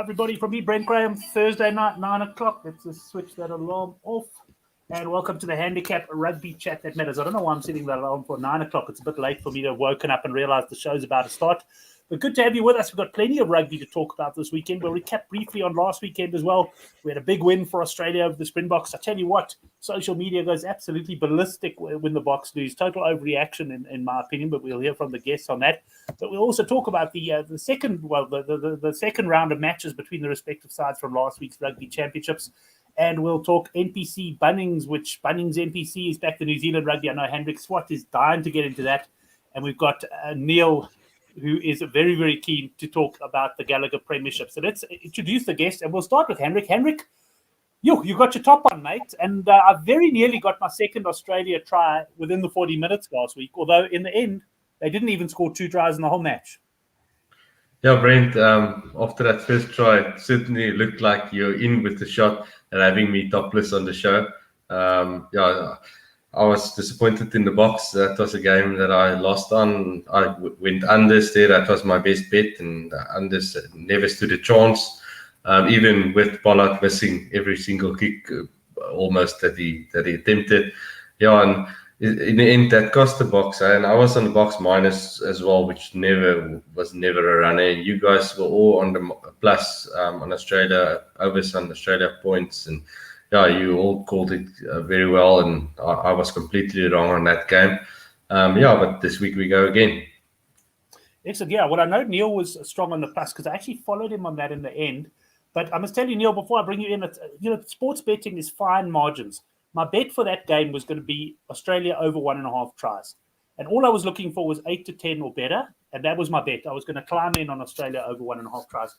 Everybody, from me, Brent Graham, Thursday night, 9 o'clock. Let's just switch that alarm off. And welcome to the Handicap Rugby Chat That Matters. I don't know why I'm setting that alarm for 9 o'clock. It's a bit late for me to have woken up and realised the show's about to start. But good to have you with us. We've got plenty of rugby to talk about this weekend. We'll recap briefly on last weekend as well. We had a big win for Australia over the Springboks. I tell you what, social media goes absolutely ballistic when the Boks lose. Total overreaction, in my opinion, but we'll hear from the guests on that. But we'll also talk about the second round of matches between the respective sides from last week's Rugby Championships. And we'll talk NPC Bunnings, which Bunnings NPC is back to New Zealand rugby. I know Hendrik Swart is dying to get into that. And we've got Neil, who is very, very keen to talk about the Gallagher Premiership. So let's introduce the guest, and we'll start with Hendrik. Hendrik, you got your top on, mate. And I very nearly got my second Australia try within the 40 minutes last week, although in the end, they didn't even score 2 tries in the whole match. Yeah, Brent, after that first try, it certainly looked like you're in with the shot and having me topless on the show. I was disappointed in the Boks. That was a game that I lost on. I went unders there. That was my best bet, and unders never stood a chance. Even with Pollard missing every single kick, almost that he attempted. Yeah, and in the end, that cost the Boks. And I was on the Boks minus as well, which was never a runner. You guys were all on the plus on Australia, overs on Australia points, and yeah, you all called it very well, and I was completely wrong on that game. But this week we go again. Excellent. Yeah, well, I know Neil was strong on the plus because I actually followed him on that in the end. But I must tell you, Neil, before I bring you in, sports betting is fine margins. My bet for that game was going to be Australia over 1.5 tries. And all I was looking for was 8 to 10 or better. And that was my bet. I was going to climb in on Australia over 1.5 tries.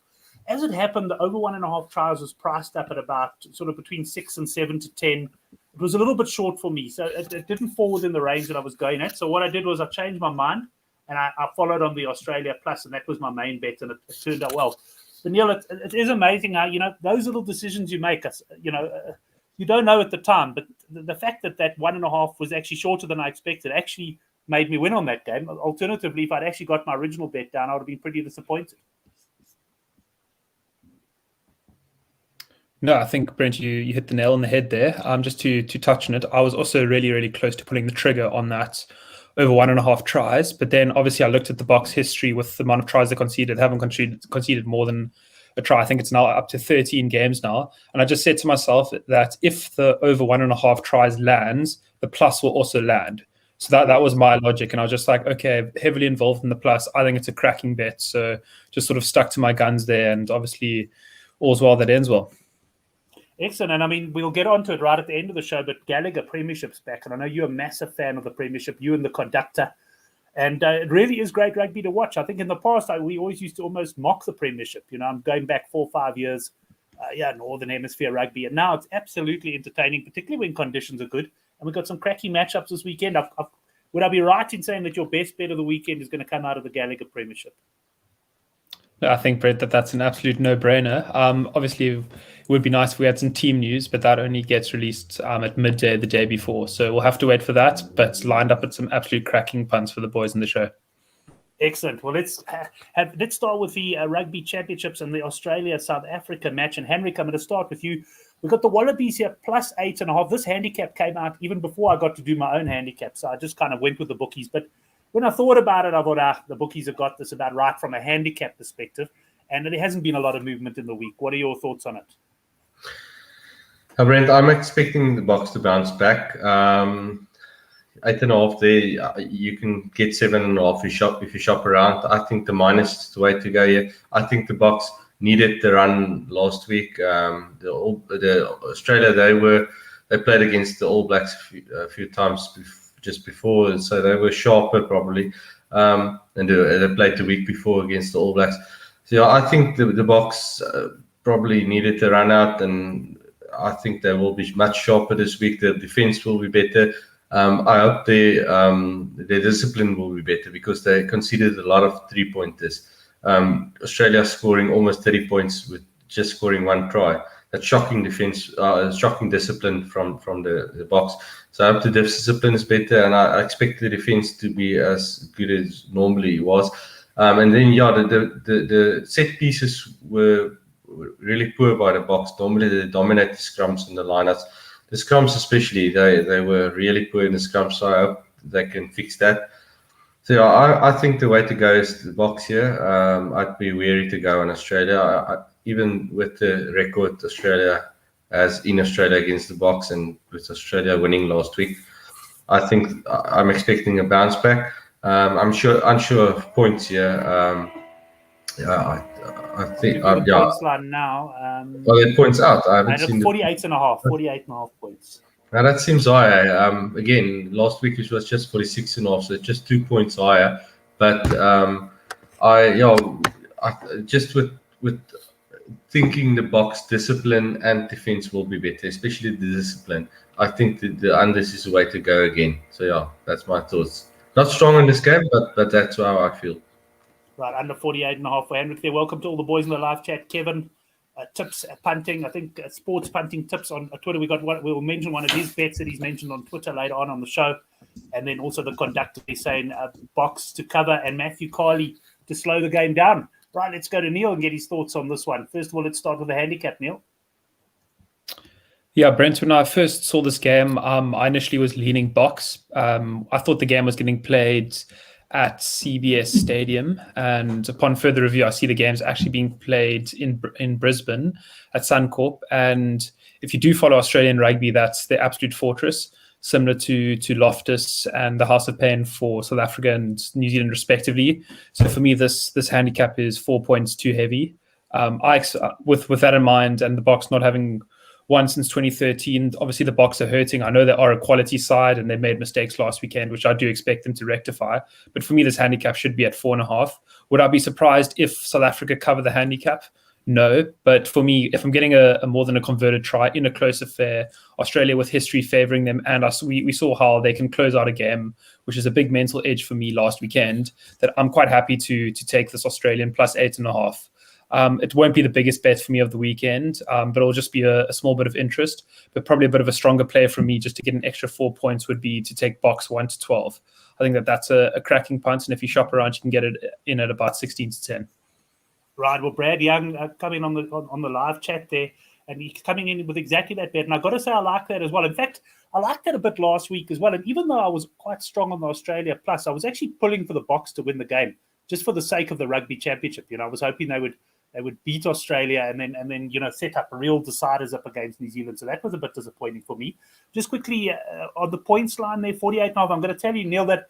As it happened, the over 1.5 tries was priced up at about sort of between 6 and 7 to 10. It was a little bit short for me, so it didn't fall within the range that I was going at. So what I did was I changed my mind, and I followed on the Australia plus, and that was my main bet, and it turned out well. But Neil, it is amazing how, those little decisions you make, you don't know at the time, but the fact that 1.5 was actually shorter than I expected actually made me win on that game. Alternatively, if I'd actually got my original bet down, I would have been pretty disappointed. No, I think, Brent, you hit the nail on the head there. Just to touch on it, I was also really, really close to pulling the trigger on that over 1.5 tries. But then, obviously, I looked at the Boks history with the amount of tries they conceded. They haven't conceded more than a try. I think it's now up to 13 games now. And I just said to myself that if the over 1.5 tries lands, the plus will also land. So that was my logic. And I was just like, okay, heavily involved in the plus. I think it's a cracking bet. So just sort of stuck to my guns there. And obviously, all's well that ends well. Excellent. And I mean, we'll get onto it right at the end of the show, but Gallagher Premiership's back. And I know you're a massive fan of the Premiership, you and the conductor. And it really is great rugby to watch. I think in the past, we always used to almost mock the Premiership. I'm going back 4 or 5 years, Northern Hemisphere rugby. And now it's absolutely entertaining, particularly when conditions are good. And we've got some cracking matchups this weekend. Would I be right in saying that your best bet of the weekend is going to come out of the Gallagher Premiership? I think, Brent, that's an absolute no-brainer. Obviously, it would be nice if we had some team news, but that only gets released at midday the day before. So we'll have to wait for that, but lined up with some absolute cracking punts for the boys in the show. Excellent. Well, let's start with the Rugby Championships and the Australia-South Africa match. And Henrik, I'm going to start with you. We've got the Wallabies here plus 8.5. This handicap came out even before I got to do my own handicap, so I just kind of went with the bookies. But when I thought about it, I thought, the bookies have got this about right from a handicap perspective, and there hasn't been a lot of movement in the week. What are your thoughts on it? Brent, I'm expecting the Boks to bounce back. 8.5 there, you can get 7.5 if you shop around. I think the minus is the way to go here. I think the Boks needed the run last week. The Australia, they played against the All Blacks a few times just before, so they were sharper probably, and they played the week before against the All Blacks. So I think the Boks probably needed to run out, and I think they will be much sharper this week. The defense will be better. I hope their discipline will be better because they conceded a lot of 3-pointers. Australia scoring almost 30 points with just scoring 1 try. That's shocking defense, shocking discipline from the Boks. So I hope the discipline is better, and I expect the defense to be as good as normally it was. And then, the set pieces were really poor by the box. Normally they dominate the scrums and the lineouts. The scrums especially, they were really poor in the scrums, so I hope they can fix that. So yeah, I think the way to go is the box here. I'd be wary to go on Australia. Even with the record Australia has in Australia against the box, and with Australia winning last week, I think I'm expecting a bounce back. I'm unsure of points here. Yeah, I think The yeah. points line now. Well, it points out. I I haven't had seen 48.5 points. Now that seems high. Again, last week it was just 46.5, so it's just 2 points higher. But I just with thinking the box discipline and defense will be better, especially the discipline. I think the unders is the way to go again. So yeah, that's my thoughts. Not strong in this game, but that's how I feel. Right, under 48.5 for Hendrik there. Welcome to all the boys in the live chat. Kevin, tips punting, I think sports punting tips on Twitter. We'll mention one of his bets that he's mentioned on Twitter later on the show. And then also the conductor is saying box to cover and Matthew Carley to slow the game down. Right, let's go to Neil and get his thoughts on this one. First of all, let's start with the handicap, Neil. Yeah, Brent, when I first saw this game, I initially was leaning box. I thought the game was getting played at CBS Stadium, and upon further review, I see the game's actually being played in Brisbane at Suncorp. And if you do follow Australian rugby, that's the absolute fortress, similar to Loftus and the House of Pain for South Africa and New Zealand respectively. So for me, this handicap is 4 points too heavy. With that in mind, and the box not having won since 2013, obviously the box are hurting. I know they are a quality side and they made mistakes last weekend, which I do expect them to rectify. But for me, this handicap should be at 4.5. Would I be surprised if South Africa cover the handicap? No, but for me, if I'm getting a more than a converted try in a close affair, Australia with history favouring them, and we saw how they can close out a game, which is a big mental edge for me last weekend, that I'm quite happy to take this Australian plus 8.5. It won't be the biggest bet for me of the weekend, but it'll just be a small bit of interest. But probably a bit of a stronger play for me just to get an extra 4 points would be to take box 1 to 12. I think that's a cracking punt, and if you shop around, you can get it in at about 16 to 10. Right, well, Brad Young coming on the live chat there, and he's coming in with exactly that bet. And I've got to say I like that as well. In fact, I liked that a bit last week as well. And even though I was quite strong on the Australia Plus, I was actually pulling for the box to win the game, just for the sake of the Rugby Championship. I was hoping they would beat Australia and then set up real deciders up against New Zealand. So that was a bit disappointing for me. Just quickly on the points line there, 48.5. I'm going to tell you, Neil, that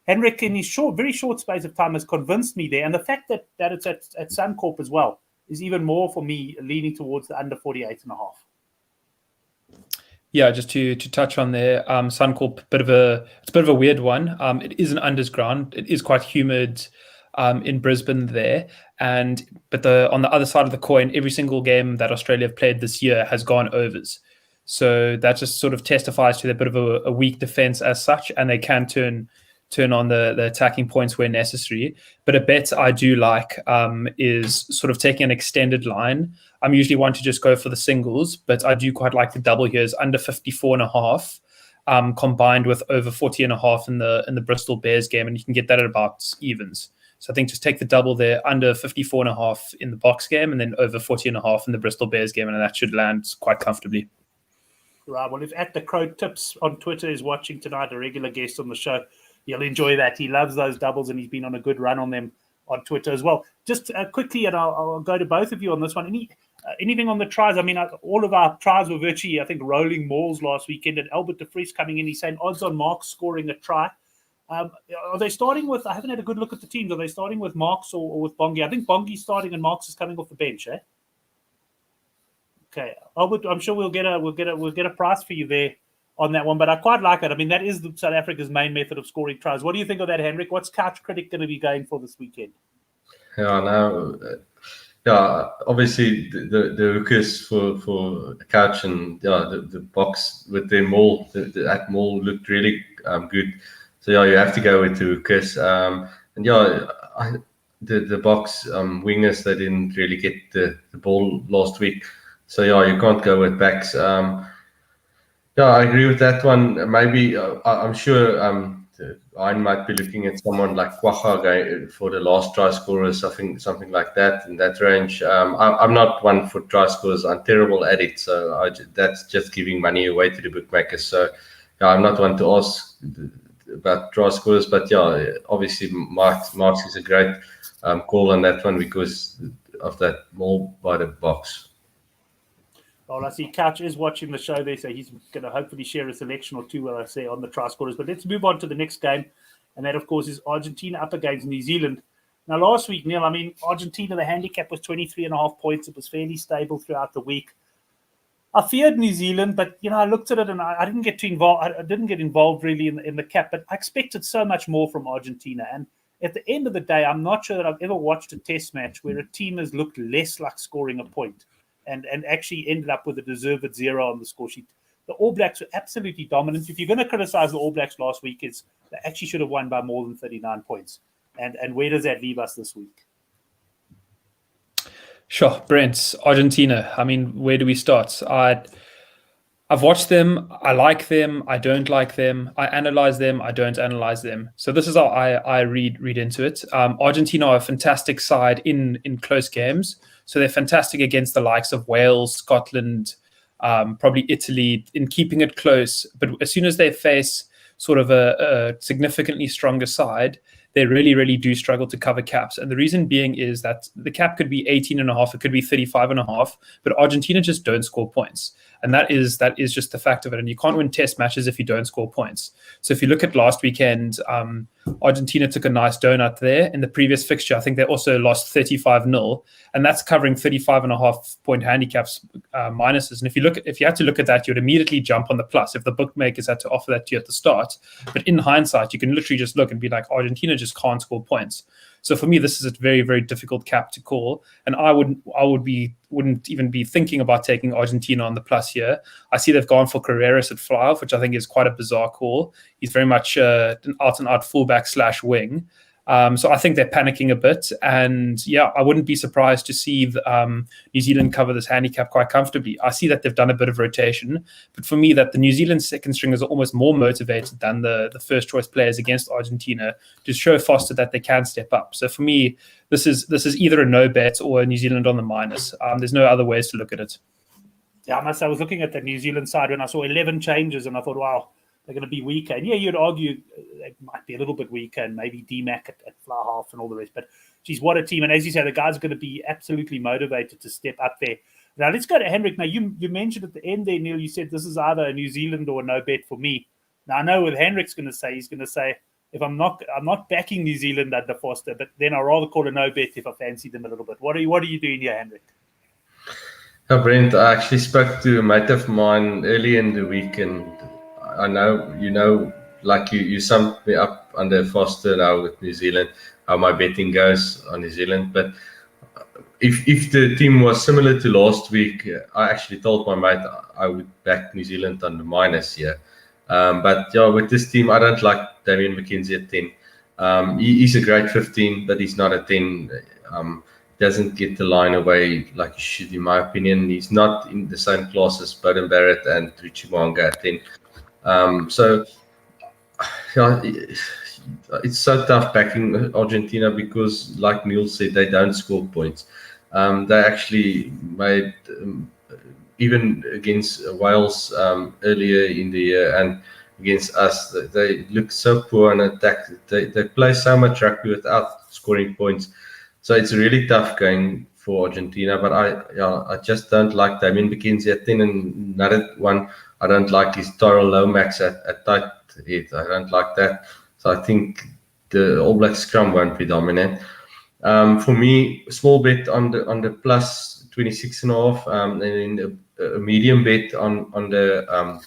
Henrik in his very short space of time has convinced me there. And the fact that it's at Suncorp as well is even more for me leaning towards the under 48.5. Yeah, just to touch on there, Suncorp, it's a bit of a weird one. It is an underground. It is quite humid in Brisbane there, but on the other side of the coin, every single game that Australia have played this year has gone overs. So that just sort of testifies to a bit of a weak defense as such, and they can turn on the attacking points where necessary. But a bet I do like is sort of taking an extended line. I'm usually one to just go for the singles, but I do quite like the double here is under 54.5 combined with over 40.5 in the Bristol Bears game, and you can get that at about evens. So I think just take the double there, under 54.5 in the box game, and then over 40.5 in the Bristol Bears game, and that should land quite comfortably. Right. Well, if At the Crow Tips on Twitter is watching tonight, a regular guest on the show, you'll enjoy that. He loves those doubles, and he's been on a good run on them on Twitter as well. Just quickly, and I'll go to both of you on this one. Anything on the tries? I mean, all of our tries were virtually, I think, rolling mauls last weekend. And Albert de Vries coming in, he's saying odds on Marks scoring a try. Are they starting with, I haven't had a good look at the teams, are they starting with Marks or with Bongi? I think Bongi's starting and Marks is coming off the bench, eh? Okay, Albert, I'm sure we'll get a price for you there on that one, but I quite like it. I mean, that is South Africa's main method of scoring tries. What do you think of that, Henrik? What's Couch Critic going to be going for this weekend? Obviously the hookers for Couch and the box with their maul, that maul looked really good. So you have to go with the hookers. The box wingers, they didn't really get the ball last week. So you can't go with backs. I agree with that one. Maybe I'm sure I might be looking at someone like Quagga for the last try scorer, something like that in that range. I'm not one for try scorers. I'm terrible at it, so that's just giving money away to the bookmakers. So yeah, I'm not one to ask about try scorers, but yeah, obviously Marks is a great call on that one because of that more by the box. Well, I see Couch is watching the show there, so he's going to hopefully share a selection or two, I say, on the try scorers. But let's move on to the next game, and that, of course, is Argentina up against New Zealand. Now, last week, Neil, I mean, Argentina, the handicap was 23.5 points. It was fairly stable throughout the week. I feared New Zealand, but, I looked at it and I didn't get too involved. I didn't get involved really in the cap, but I expected so much more from Argentina. And at the end of the day, I'm not sure that I've ever watched a test match where a team has looked less like scoring a point and actually ended up with a deserved 0 on the score sheet. The All Blacks were absolutely dominant. If you're going to criticize the All Blacks last week, it's they actually should have won by more than 39 points. And where does that leave us this week? Sure, Brent, Argentina. I mean, where do we start? I've watched them. I like them. I don't like them. I analyze them. I don't analyze them. So this is how I read into it. Argentina are a fantastic side in close games. So they're fantastic against the likes of Wales, Scotland, probably Italy in keeping it close. But as soon as they face sort of a significantly stronger side, they really, really do struggle to cover caps. And the reason being is that the cap could be 18.5, it could be 35.5, but Argentina just don't score points. And that is just the fact of it. And you can't win test matches if you don't score points. So if you look at last weekend, Argentina took a nice donut there. In the previous fixture, I think they also lost 35-0, and that's covering 35.5 point handicaps minuses. And if you had to look at that, you'd immediately jump on the plus if the bookmakers had to offer that to you at the start. But in hindsight, you can literally just look and be like, Argentina just can't score points. So for me, this is a very, very difficult cap to call, and I wouldn't even be thinking about taking Argentina on the plus here. I see they've gone for Carreras at fly-off, which I think is quite a bizarre call. He's very much an out-and-out fullback / wing. So I think they're panicking a bit. And yeah, I wouldn't be surprised to see New Zealand cover this handicap quite comfortably. I see that they've done a bit of rotation, but for me, that the New Zealand second stringers are almost more motivated than the first choice players against Argentina to show Foster that they can step up. So for me, this is either a no bet or a New Zealand on the minus. There's no other ways to look at it. Yeah, I must say, I was looking at the New Zealand side when I saw 11 changes and I thought, wow, they're going to be weaker. And yeah, you'd argue they might be a little bit weaker and maybe DMAC at fly half and all the rest. But geez, what a team. And as you say, the guys are going to be absolutely motivated to step up there. Now, let's go to Hendrik. Now, you mentioned at the end there, Neil, you said this is either a New Zealand or a no bet for me. Now, I know what Hendrik's going to say. He's going to say, if I'm not backing New Zealand under Foster, but then I'd rather call a no bet if I fancy them a little bit. What are you doing here, Hendrik? Yeah, Brent, I actually spoke to a mate of mine early in the week, and I know, like you summed me up under Foster now with New Zealand, how my betting goes on New Zealand. But if the team was similar to last week, I actually told my mate I would back New Zealand on the minus here. But yeah, with this team, I don't like Damian McKenzie at 10. He's a great 15, but he's not a 10. Doesn't get the line away like he should, in my opinion. He's not in the same class as Bowden Barrett and Richie Mwanga at 10. So yeah, it's so tough backing Argentina because, like Neil said, they don't score points. They actually made, even against Wales earlier in the year and against us, they look so poor in attack. They play so much rugby without scoring points. So it's really tough going for Argentina, but I just don't like Damian McKenzie at 10, and another one I don't like is Tyrell Lomax at tight head. I don't like that. So I think the All Black scrum won't be dominant. For me, small bet on the plus 26.5, and then a medium bet on the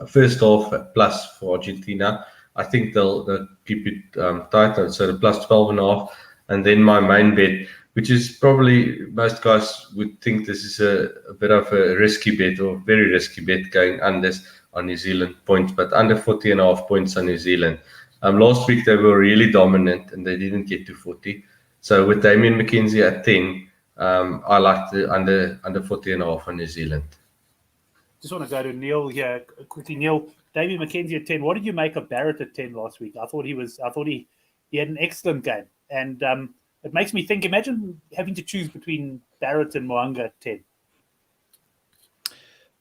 first half at plus for Argentina. I think they'll keep it tight, so the plus 12.5. And then my main bet, which is probably most guys would think this is a bit of a risky bet or very risky bet going unders on New Zealand points, but under 40.5 points on New Zealand. Last week they were really dominant and they didn't get to 40. So with Damian McKenzie at 10, I like the under 40.5 on New Zealand. Just want to go to Neil here quickly. Neil, Davey McKenzie at 10. What did you make of Barrett at 10 last week? I thought he had an excellent game. And it makes me think, imagine having to choose between Barrett and Moanga at 10.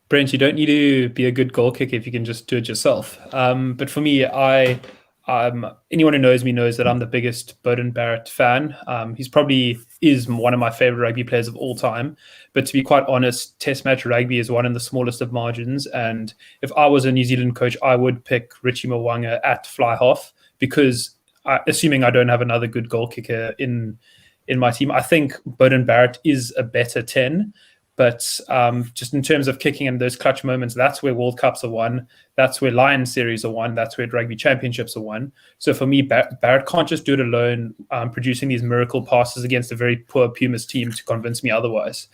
Brent, you don't need to be a good goal kicker if you can just do it yourself. But for me, anyone who knows me knows that I'm the biggest Beauden Barrett fan. He's probably is one of my favorite rugby players of all time. But to be quite honest, Test match rugby is one in the smallest of margins. And if I was a New Zealand coach, I would pick Richie Moanga at fly half because, assuming I don't have another good goal kicker in my team, I think Beauden Barrett is a better 10. But just in terms of kicking in those clutch moments, that's where World Cups are won. That's where Lions Series are won. That's where Rugby Championships are won. So for me, Barrett can't just do it alone, producing these miracle passes against a very poor Pumas team to convince me otherwise.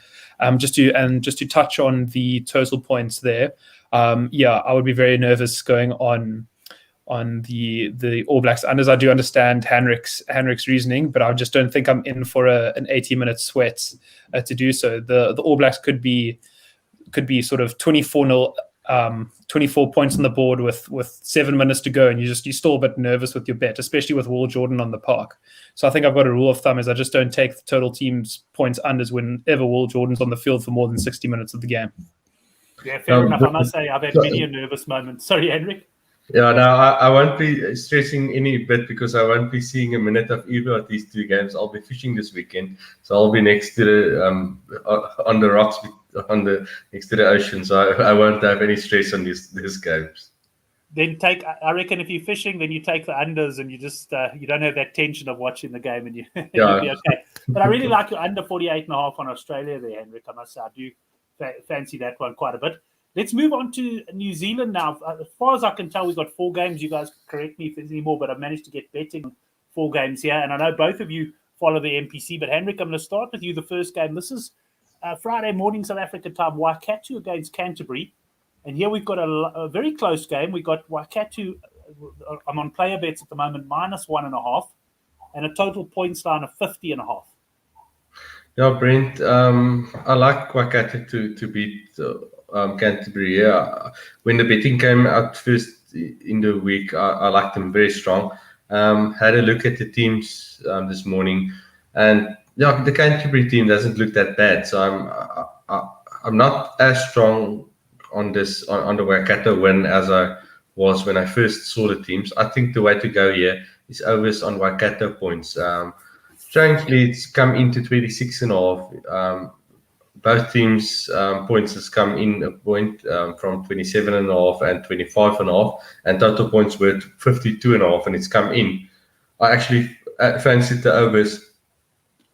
Just to touch on the total points there, I would be very nervous going on the All Blacks unders. I do understand Henrik's reasoning, but I just don't think I'm in for an 80-minute sweat to do so. The All Blacks could be sort of 24-0, 24 points on the board with 7 minutes to go, and you're still a bit nervous with your bet, especially with Will Jordan on the park. So I think I've got a rule of thumb is I just don't take the total team's points unders whenever Will Jordan's on the field for more than 60 minutes of the game. Yeah, fair enough. I must say I've had many a nervous moment. Sorry, Henrik. Yeah, no, I won't be stressing any bit because I won't be seeing a minute of either of these two games. I'll be fishing this weekend, so I'll be next to the on the rocks next to the ocean. So I won't have any stress on these games. Then I reckon if you're fishing, then you take the unders and you just you don't have that tension of watching the game and you'll be okay. But I really like your under 48.5 on Australia there, Henrik. I must say I do fancy that one quite a bit. Let's move on to New Zealand now. As far as I can tell, we've got 4 games. You guys correct me if there's any more, but I've managed to get betting on 4 games here. And I know both of you follow the NPC, but Henrik, I'm going to start with you. The first game, this is Friday morning South African time, Waikato against Canterbury. And here we've got a very close game. We've got Waikato, I'm on player bets at the moment, -1.5, and a total points line of 50.5. Yeah, Brent, I like Waikato to beat Canterbury. Yeah, when the betting came out first in the week, I liked them very strong. Had a look at the teams this morning, and yeah, the Canterbury team doesn't look that bad. So I'm not as strong on the Waikato win as I was when I first saw the teams. I think the way to go here is overs on Waikato points. Strangely, it's come into 26.5. Both teams' points has come in a point from 27.5 and 25.5, and total points were 52.5, and it's come in. I actually fancied the overs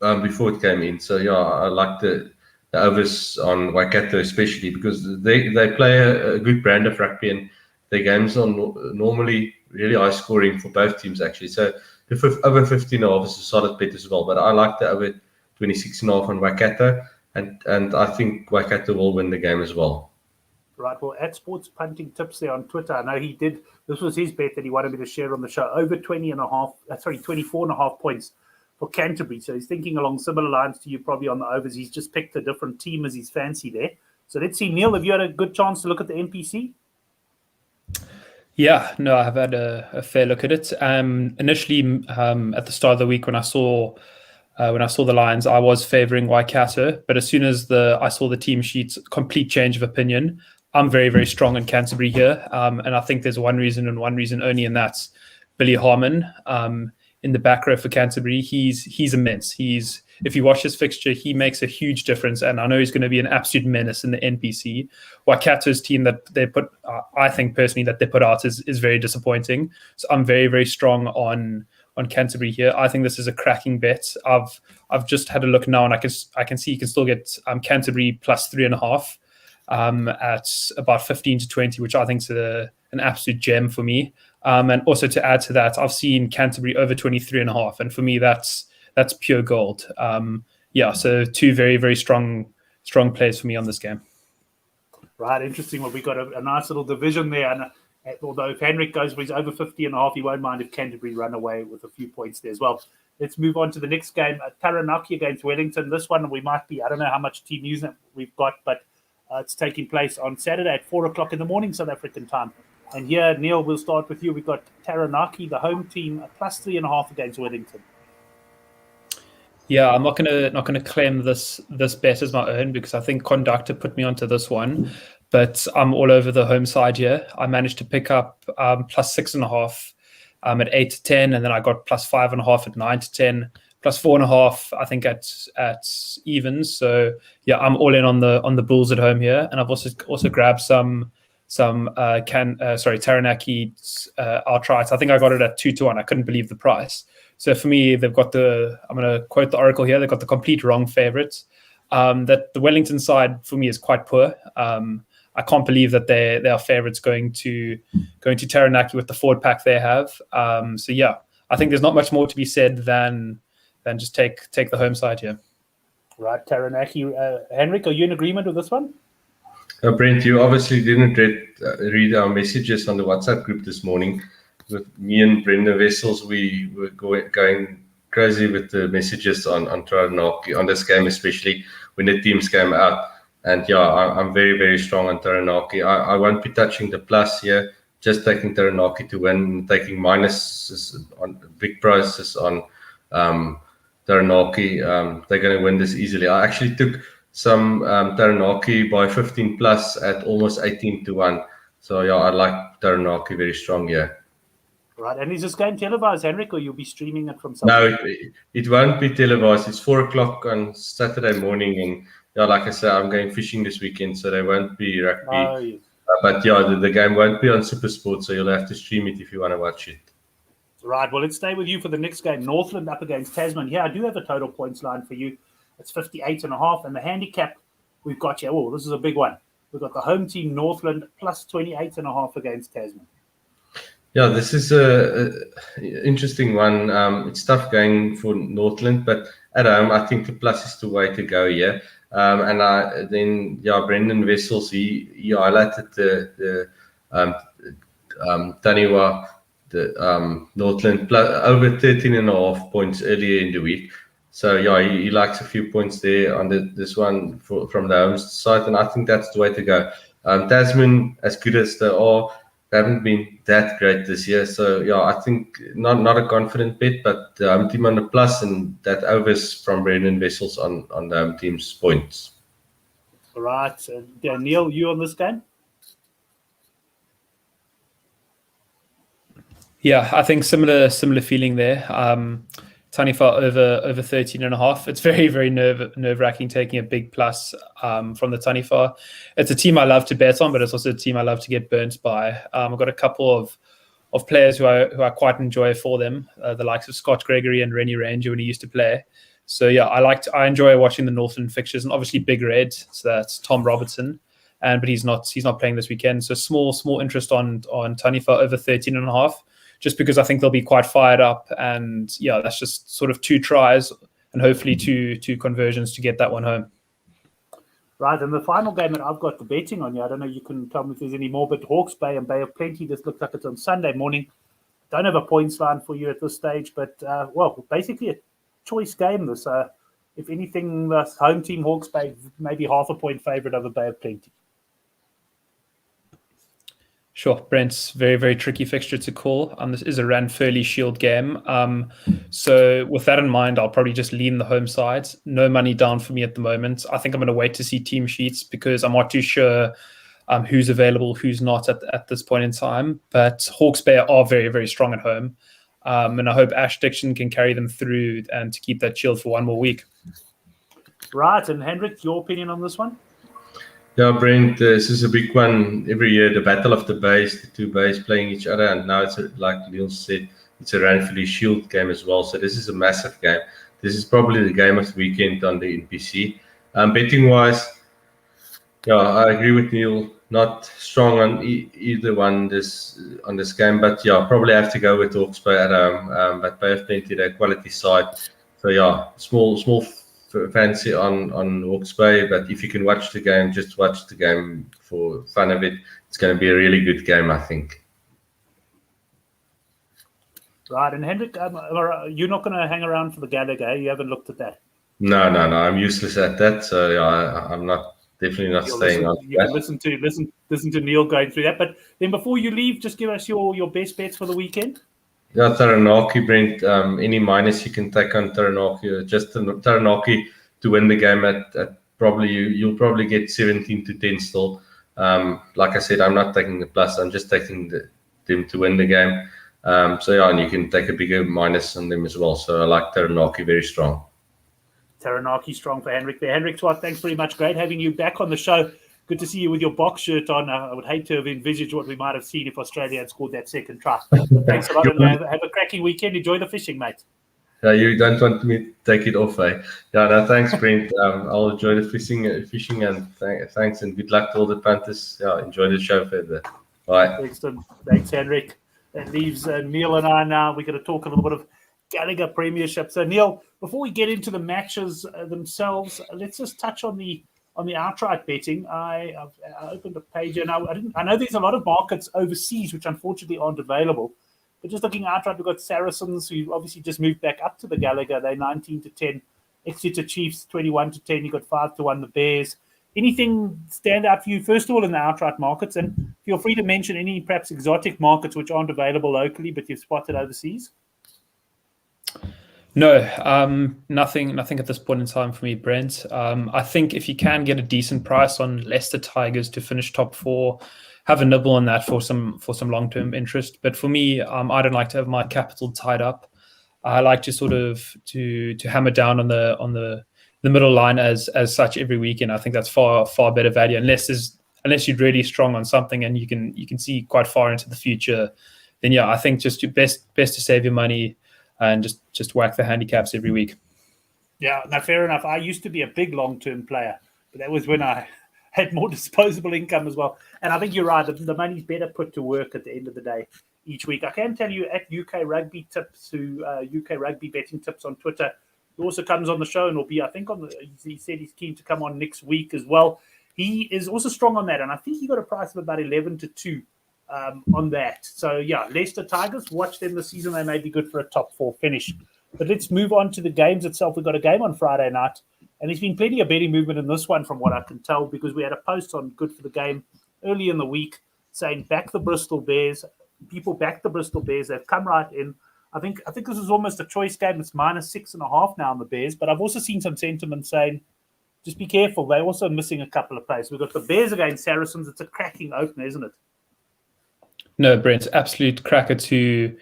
before it came in. So yeah, I like the overs on Waikato especially because they play a good brand of rugby and their games are normally really high scoring for both teams actually. So the over 15.5 is a solid bet as well, but I like the over 26.5 on Waikato, and I think Waikato will win the game as well. Right, well, at Sports Punting Tips there on Twitter, I know he did. This was his bet that he wanted me to share on the show. Over 24.5 points for Canterbury. So he's thinking along similar lines to you, probably on the overs. He's just picked a different team as his fancy there. So let's see, Neil, have you had a good chance to look at the NPC? Yeah, no, I've had a fair look at it. Initially, at the start of the week when I saw the lines, I was favouring Waikato, but as soon as I saw the team sheets, complete change of opinion. I'm very, very strong in Canterbury here, and I think there's one reason and one reason only, and that's Billy Harmon in the back row for Canterbury. He's immense. If you watch his fixture, he makes a huge difference, and I know he's going to be an absolute menace in the NPC. Waikato's team that they put, I think personally that they put out is very disappointing. So I'm very, very strong on Canterbury here. I think this is a cracking bet. I've just had a look now, and I can see you can still get Canterbury plus 3.5 at about 15 to 20, which I think is an absolute gem for me. And also to add to that, I've seen Canterbury over 23.5, and for me that's pure gold. So 2 very, very strong plays for me on this game. Right, interesting. Well, we got a nice little division there, and although if Henrik goes for his over 50.5, he won't mind if Canterbury run away with a few points there as well. Let's move on to the next game, Taranaki against Wellington. This one we might be, I don't know how much team news we've got, but it's taking place on Saturday at 4 o'clock in the morning, South African time. And here, Neil, we'll start with you. We've got Taranaki, the home team, +3.5 against Wellington. Yeah, I'm not gonna claim this bet as my own because I think Conductor put me onto this one, but I'm all over the home side here. I managed to pick up +6.5 at 8 to 10, and then I got +5.5 at 9 to 10, +4.5 I think at evens. So yeah, I'm all in on the Bulls at home here, and I've also grabbed some Taranaki outright. I think I got it at 2-1. I couldn't believe the price. So for me, they've got I'm going to quote the Oracle here, they've got the complete wrong favourites. That the Wellington side for me is quite poor. I can't believe that they are favourites going to Taranaki with the forward pack they have. So yeah, I think there's not much more to be said than just take the home side here. Right, Taranaki. Henrik, are you in agreement with this one? Brent, you obviously didn't read our messages on the WhatsApp group this morning. With me and Brendan Wessels, we were going crazy with the messages on Taranaki, on this game, especially when the teams came out. And yeah, I'm very, very strong on Taranaki. I won't be touching the plus here, just taking Taranaki to win, taking minuses on big prices on Taranaki. They're going to win this easily. I actually took some Taranaki by 15 plus at almost 18 to 1. So yeah, I like Taranaki very strong here. Right, and is this game televised, Henrik, or you'll be streaming it from somewhere? No, it won't be televised. It's 4 o'clock on Saturday morning, and yeah, like I said, I'm going fishing this weekend, so there won't be rugby. Oh, yes. But yeah, the game won't be on SuperSport, so you'll have to stream it if you want to watch it. Right, well, let's stay with you for the next game. Northland up against Tasman. Yeah, I do have a total points line for you. It's 58.5, and the handicap we've got here. Oh, this is a big one. We've got the home team Northland +28.5 against Tasman. Yeah, this is a interesting one. It's tough going for Northland, but at home, I think the plus is the way to go here. Brendan Wessels, he highlighted the Taniwa, the Northland plus over 13.5 points earlier in the week. So yeah, he likes a few points there on this one from the home side, and I think that's the way to go. Tasman, as good as they are, haven't been that great this year. So yeah, I think not a confident bet, but the home team on the plus, and that overs from Brendan Wessels on the home team's points. All right, Neil, you on this game? Yeah, I think similar feeling there. Tanifa over 13.5. It's very, very nerve-wracking taking a big plus from the Tanifa. It's a team I love to bet on, but it's also a team I love to get burnt by. I've got a couple of players who I quite enjoy for them, the likes of Scott Gregory and Rennie Ranger when he used to play. So yeah, I enjoy watching the Northland fixtures, and obviously Big Red. So that's Tom Robertson, but he's not playing this weekend. So small interest on Tanifa over 13.5. Just because I think they'll be quite fired up, and yeah, that's just sort of 2 tries and hopefully two conversions to get that one home. Right, and the final game that I've got the betting on, I don't know, you can tell me if there's any more, but Hawke's Bay and Bay of Plenty, this looks like it's on Sunday morning. Don't have a points line for you at this stage, but basically a choice game this. If anything, the home team Hawke's Bay maybe half a point favourite over Bay of Plenty. Sure, Brent's very, very tricky fixture to call. This is a Ranfurly Shield game. So with that in mind, I'll probably just lean the home side. No money down for me at the moment. I think I'm going to wait to see team sheets because I'm not too sure who's available, who's not at this point in time. But Hawke's Bay are very, very strong at home. And I hope Ash Dixon can carry them through and to keep that shield for one more week. Right, and Hendrik, your opinion on this one? Yeah, Brent, this is a big one every year. The battle of the bays, the 2 bays playing each other, and now it's like Neil said, it's a Ranfurly Shield game as well. So this is a massive game. This is probably the game of the weekend on the NPC. Betting wise, yeah, I agree with Neil. Not strong on either one on this game, but yeah, probably have to go with Hawke's Bay at home. But Bay of Plenty, their quality side. So yeah, small fancy on Hawke's Bay, but if you can watch the game, just watch the game for fun of it. It's going to be a really good game, I think. Right, and Hendrik, you're not going to hang around for the Gallagher, you haven't looked at that? No, I'm useless at that, so yeah, I'm not definitely not You'll staying listen, on you can listen to Neil going through that. But then before you leave, just give us your best bets for the weekend. Yeah, Taranaki, Brent. Any minus you can take on Taranaki. Just Taranaki to win the game at probably you'll probably get 17-10 still. Like I said, I'm not taking the plus. I'm just taking them to win the game. So yeah, and you can take a bigger minus on them as well. So I like Taranaki very strong. Taranaki strong for Henrik there. Henrik Swart, thanks very much. Great having you back on the show. Good to see you with your box shirt on. I would hate to have envisaged what we might have seen if Australia had scored that second try. But thanks a lot, and have a cracking weekend. Enjoy the fishing, mate. Yeah, you don't want me to take it off, eh? Yeah, no, thanks, Brent. I'll enjoy the fishing, and thanks, and good luck to all the punters. Yeah, enjoy the show further. Bye. Excellent. Thanks, Henrik. That leaves Neil and I now. We're going to talk a little bit of Gallagher Premiership. So, Neil, before we get into the matches themselves, let's just touch on the outright betting. I opened a page here now. I know there's a lot of markets overseas which unfortunately aren't available. But just looking outright, we've got Saracens, who obviously just moved back up to the Gallagher. They're 19-10. Exeter Chiefs 21-10. You've got 5-1 the Bears. Anything stand out for you, first of all, in the outright markets? And feel free to mention any perhaps exotic markets which aren't available locally, but you've spotted overseas. No, nothing at this point in time for me, Brent. I think if you can get a decent price on Leicester Tigers to finish top 4, have a nibble on that for some long-term interest. But for me, I don't like to have my capital tied up. I like to sort of to hammer down on the middle line as such every weekend. I think that's far better value unless you're really strong on something and you can see quite far into the future. Then yeah, I think just your best to save your money and just whack the handicaps every week. Yeah, no, fair enough. I used to be a big long-term player, but that was when I had more disposable income as well. And I think you're right. The money's better put to work at the end of the day each week. I can tell you at UK Rugby Tips, UK Rugby Betting Tips on Twitter, he also comes on the show and will be, I think, he said he's keen to come on next week as well. He is also strong on that. And I think he got a price of about 11-2 on that. So, yeah, Leicester Tigers, watch them this season. They may be good for a top 4 finish. But let's move on to the games itself. We've got a game on Friday night. And there's been plenty of betting movement in this one from what I can tell, because we had a post on Good for the Game early in the week saying back the Bristol Bears. People back the Bristol Bears. They've come right in. I think this is almost a choice game. It's -6.5 now on the Bears. But I've also seen some sentiment saying, just be careful. They're also missing a couple of players. We've got the Bears against Saracens. It's a cracking opener, isn't it? No, Brent, absolute cracker to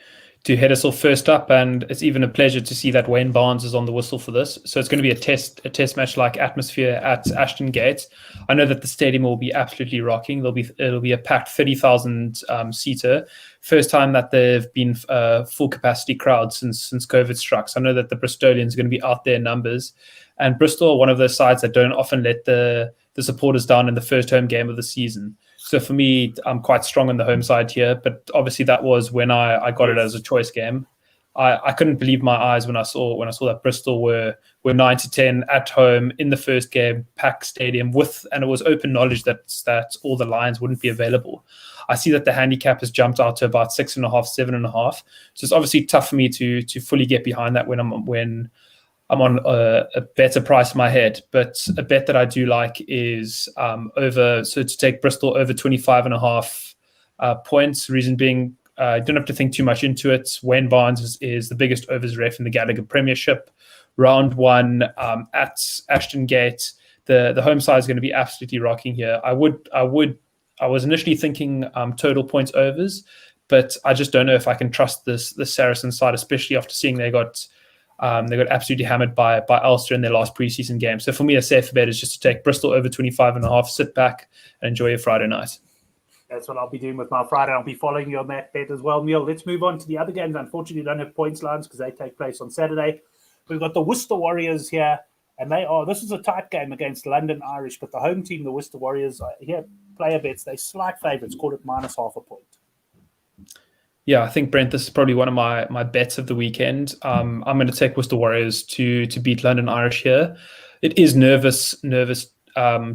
head us all first up, and it's even a pleasure to see that Wayne Barnes is on the whistle for this. So it's going to be a test match like atmosphere at Ashton Gate. I know that the stadium will be absolutely rocking. It'll be a packed 30,000 seater. First time that they've been full capacity crowd since COVID struck. So I know that the Bristolians are going to be out there in numbers, and Bristol are one of those sides that don't often let the supporters down in the first home game of the season. So for me, I'm quite strong on the home side here, but obviously that was when I got it as a choice game. I couldn't believe my eyes when I saw that Bristol were 9-10 at home in the first game, packed stadium and it was open knowledge that all the lines wouldn't be available. I see that the handicap has jumped out to about 6.5, 7.5. So it's obviously tough for me to fully get behind that when I'm on a better price in my head. But a bet that I do like is to take Bristol over 25.5 points. Reason being, you don't have to think too much into it. Wayne Barnes is the biggest overs ref in the Gallagher Premiership. Round 1 at Ashton Gate. The home side is going to be absolutely rocking here. I was initially thinking total points overs, but I just don't know if I can trust the Saracen side, especially after seeing they got absolutely hammered by Ulster in their last preseason game. So for me, a safer bet is just to take Bristol over 25.5, sit back and enjoy your Friday night. That's what I'll be doing with my Friday. I'll be following you on that bet as well, Neil. Let's move on to the other games. Unfortunately, we don't have points lines because they take place on Saturday. We've got the Worcester Warriors here, and this is a tight game against London Irish, but the home team, the Worcester Warriors, here, player bets, they slight favourites, call it -0.5 point. Yeah, I think, Brent, this is probably one of my bets of the weekend. I'm going to take Worcester Warriors to beat London Irish here. It is nervous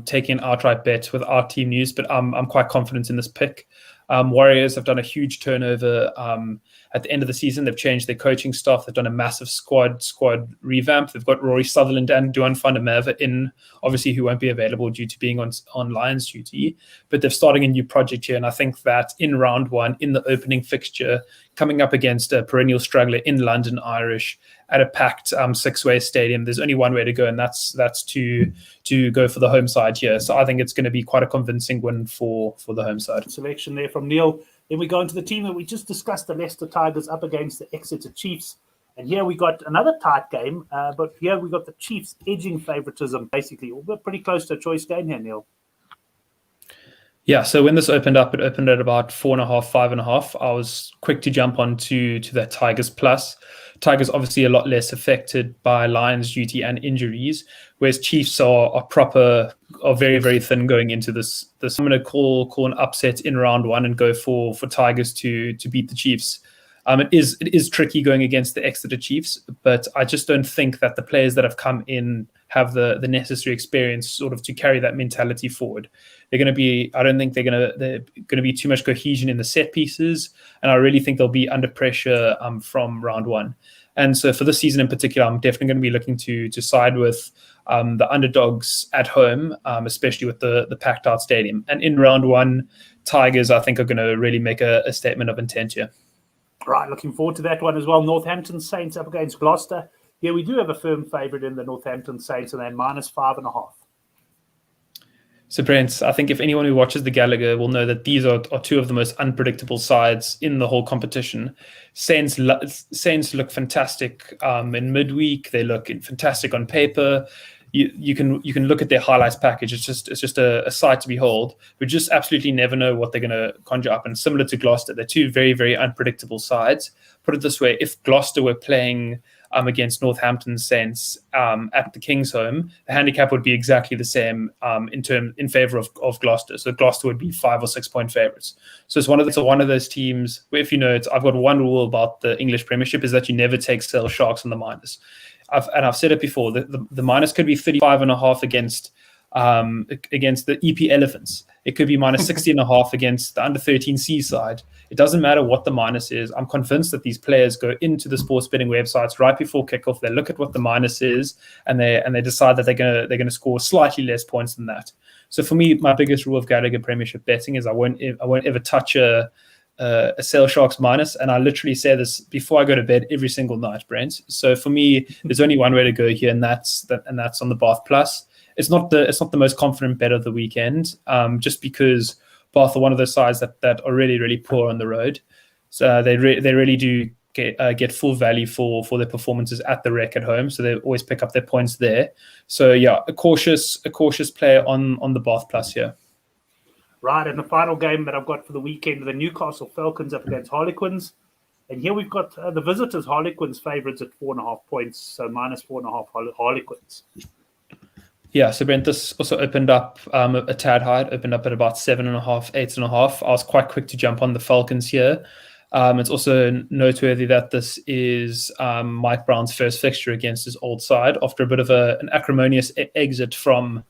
taking an outright bet with our team news, but I'm quite confident in this pick. Warriors have done a huge turnover at the end of the season. They've changed their coaching staff. They've done a massive squad revamp. They've got Rory Sutherland and Duan van der Merwe in, obviously, who won't be available due to being on Lions duty. But they're starting a new project here. And I think that in round one, in the opening fixture, coming up against a perennial struggler in London Irish at a packed six-way stadium, there's only one way to go, and that's to go for the home side here. So I think it's going to be quite a convincing win for the home side. Selection there from Neil. Then we go into the team that we just discussed, the Leicester Tigers up against the Exeter Chiefs. And here we got another tight game, but here we got the Chiefs edging favoritism, basically. We're pretty close to a choice game here, Neil. Yeah, so when this opened up, it opened at about 4.5, 5.5. I was quick to jump on to that Tigers plus. Tigers obviously a lot less affected by Lions duty and injuries, whereas Chiefs are very, very thin going into this. I'm going to call an upset in round one and go for Tigers to beat the Chiefs. It is tricky going against the Exeter Chiefs, but I just don't think that the players that have come in have the necessary experience sort of to carry that mentality forward. I don't think they're going to be too much cohesion in the set pieces, and I really think they'll be under pressure from round one. And so for this season in particular, I'm definitely going to be looking to side with the underdogs at home, especially with the packed out stadium. And in round one, Tigers, I think, are going to really make a statement of intent here. Right, looking forward to that one as well. Northampton Saints up against Gloucester. Yeah, we do have a firm favourite in the Northampton Saints, and they're -5.5. So, Brent, I think if anyone who watches the Gallagher will know that these are two of the most unpredictable sides in the whole competition. Saints look fantastic in midweek. They look fantastic on paper. You can look at their highlights package. It's just a sight to behold. We just absolutely never know what they're going to conjure up. And similar to Gloucester, they're two very, very unpredictable sides. Put it this way: if Gloucester were playing against Northampton Saints at the King's home, the handicap would be exactly the same in favour of Gloucester. So Gloucester would be 5 or 6 point favourites. So it's one of those teams where, if you know, I've got one rule about the English Premiership is that you never take sale sharks on the minus. I've said it before. The minus could be 35.5 against the EP Elephants. It could be minus 60.5 against the under 13 Seaside. It doesn't matter what the minus is. I'm convinced that these players go into the sports betting websites right before kickoff. They look at what the minus is, and they decide that they're gonna score slightly less points than that. So for me, my biggest rule of Gallagher Premiership betting is I won't ever touch a sale sharks minus, and I literally say this before I go to bed every single night, Brent. So for me, there's only one way to go here, and that's on the Bath plus. It's not the most confident bet of the weekend, just because Bath are one of those sides that are really, really poor on the road. So they really do get full value for their performances at the Rec at home. So they always pick up their points there. So yeah, a cautious player on the Bath plus here. Right, and the final game that I've got for the weekend, the Newcastle Falcons up against Harlequins. And here we've got the visitors, Harlequins favourites at 4.5 points, so -4.5 Harlequins. Yeah, so Brent, this also opened up a tad high. It opened up at about 7.5, 8.5. I was quite quick to jump on the Falcons here. It's also noteworthy that this is Mike Brown's first fixture against his old side after a bit of an acrimonious exit from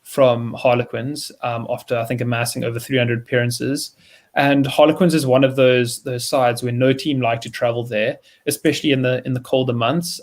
Harlequins after, I think, amassing over 300 appearances. And Harlequins is one of those sides where no team like to travel there, especially in the colder months.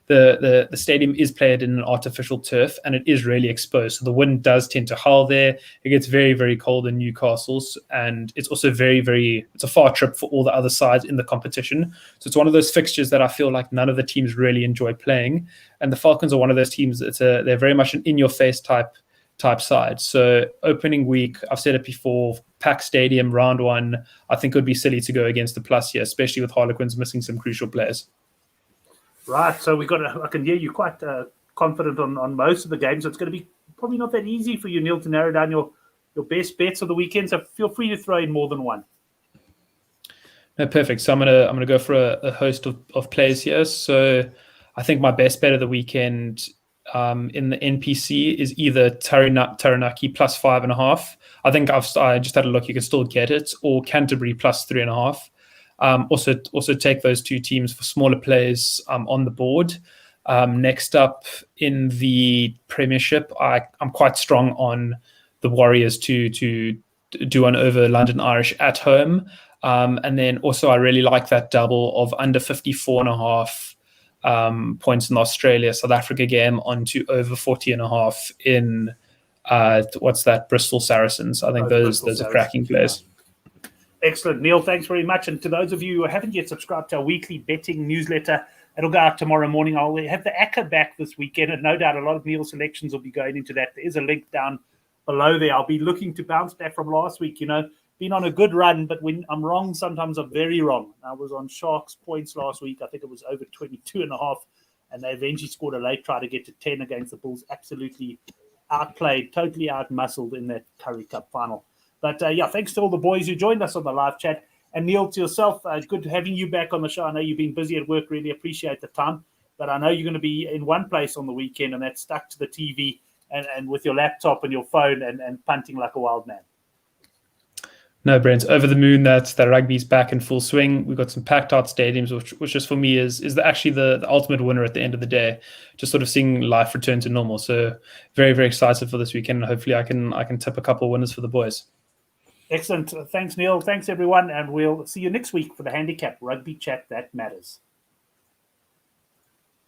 The stadium is played in an artificial turf, and it is really exposed. So the wind does tend to howl there. It gets very, very cold in Newcastle, and it's also it's a far trip for all the other sides in the competition. So it's one of those fixtures that I feel like none of the teams really enjoy playing. And the Falcons are one of those teams they're very much an in-your-face type side. So opening week, I've said it before, packed stadium, round one, I think it would be silly to go against the plus here, especially with Harlequins missing some crucial players. Right, so I can hear you quite confident on most of the games. So it's going to be probably not that easy for you, Neil, to narrow down your best bets of the weekend. So feel free to throw in more than one. No, perfect. So I'm gonna go for a host of plays here. So I think my best bet of the weekend in the NPC is either Taranaki plus 5.5. I think I just had a look. You can still get it, or Canterbury plus 3.5. Also take those two teams for smaller players on the board. Next up in the Premiership, I'm quite strong on the Warriors to do one over London Irish at home. And then also I really like that double of under 54.5 points in the Australia South Africa game onto over 40.5 in what's that, Bristol Saracens. I think those are cracking plays. Excellent, Neil. Thanks very much. And to those of you who haven't yet subscribed to our weekly betting newsletter, it'll go out tomorrow morning. I'll have the ACCA back this weekend, and no doubt a lot of Neil's selections will be going into that. There is a link down below there. I'll be looking to bounce back from last week. Been on a good run, but when I'm wrong, sometimes I'm very wrong. I was on Sharks points last week. I think it was over 22.5, and they eventually scored a late try to get to 10 against the Bulls. Absolutely outplayed, totally outmuscled in that Currie Cup final. But thanks to all the boys who joined us on the live chat. And Neil, to yourself, good having you back on the show. I know you've been busy at work, really appreciate the time. But I know you're going to be in one place on the weekend, and that's stuck to the TV and with your laptop and your phone and punting like a wild man. No, Brent, over the moon that rugby's back in full swing. We've got some packed out stadiums, which just for me is actually the ultimate winner at the end of the day. Just sort of seeing life return to normal. So very, very excited for this weekend. And hopefully I can tip a couple of winners for the boys. Excellent. Thanks, Neil. Thanks, everyone. And we'll see you next week for the Handicap Rugby Chat That Matters.